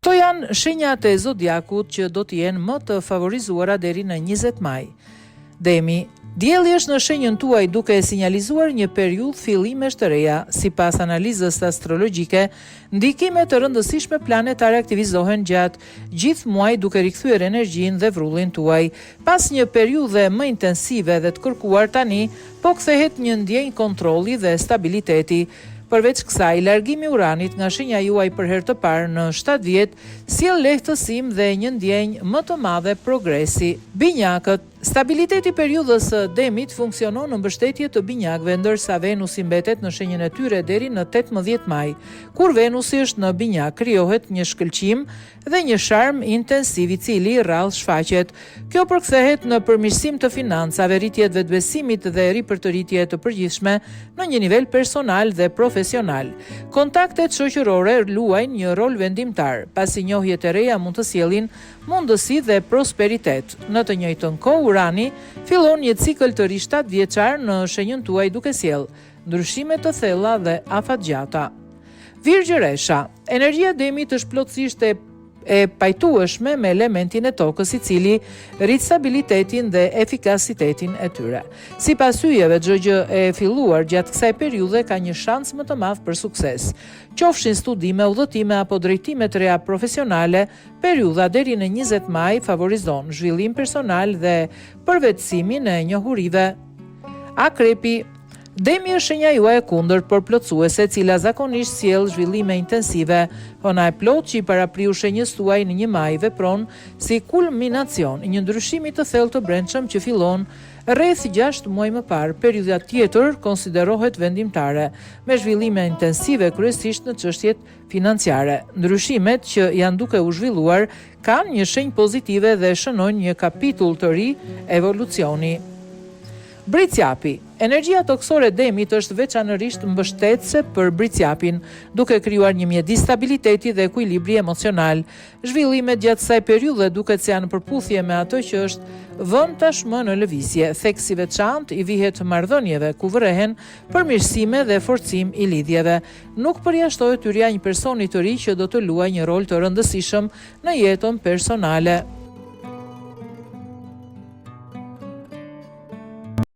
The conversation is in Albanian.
Këto janë shenjat e zodiakut që do të jenë më të favorizuara deri në 20 maj. Demi, dielli është në shenjën tuaj duke e sinjalizuar një periudhë fillimesh të reja. Sipas analizës astrologjike, ndikimet të rëndësishme planetare aktivizohen gjatë gjithë muajit duke rikthyer energjinë dhe vrrullin tuaj. Pas një periudhe më intensive dhe të kërkuar tani, po kthehet një ndjenjë kontrolli dhe stabiliteti. Përveç kësaj, largimi i Uranit nga shenja juaj për herë të parë në 7 vjet sjell lehtësim dhe një ndjenjë më të madhe progresi. Binjakët, stabiliteti i periudhës së Demit funksionon në mbështetje të binjakëve, ndërsa Venusi mbetet në shenjën e tyre deri në 18 maj. Kur Venusi është në binjak, krijohet një shkëlqim dhe një sharm intensiv i cili rrallë shfaqet. Kjo përkthehet në përmirësim të financave, rritje të vetbesimit dhe ripërtëritje të përgjithshme në një nivel personal dhe profesional. Kontaktet shoqërore luajnë një rol vendimtar, pasi njohjet e reja mund të sjellin mundësi dhe prosperitet. Në të njëjtën kohë, Urani fillon një cikël të ri 7 vjeçar në shenjën tuaj duke sjell ndryshime të thella dhe afatgjata. Virgjëresha, energjia e Demit është plotësisht e pajtueshme me elementin e tokës, i cili rrit stabilitetin dhe efikasitetin e tyre. Sipas hyjeve, çdo gjë e filluar gjatë kësaj periudhe ka një shans më të madh për sukses. Qofshin studime, udhëtime apo drejtime të reja profesionale, periudha deri në 20 maj favorizon zhvillim personal dhe përvetësimin e njohurive. Akrepi, Demi është shenja juaj e kundërt por plotësuese, e cila zakonisht sjell zhvillime intensive. Hona e plot që i parapriu shenjës tuaj në 1 maj vepron si kulminacion i një ndryshimi të thellë të brendshëm që fillon rreth 6 muaj më parë. Periudha tjetër konsiderohet vendimtare, me zhvillime intensive kryesisht në çështjet financiare. Ndryshimet që janë duke u zhvilluar kanë një shenjë pozitive dhe shënojnë një kapitull të ri evolucioni. Bricjapi. Energjia toksore Demit është veçanërisht mbështetëse për Bricjapin, duke krijuar një mjedis stabiliteti dhe ekuilibri emocional. Zhvillimet gjatë kësaj periudhe duket se janë në përputhje me ato që është vënë tashmë në lëvizje. Theksi i veçantë i vihet marrëdhënieve ku vërehen përmirësime dhe forcim i lidhjeve. Nuk përjashtohet hyrja një personi të ri që do të luajë një rol të rëndësishëm në jetën personale.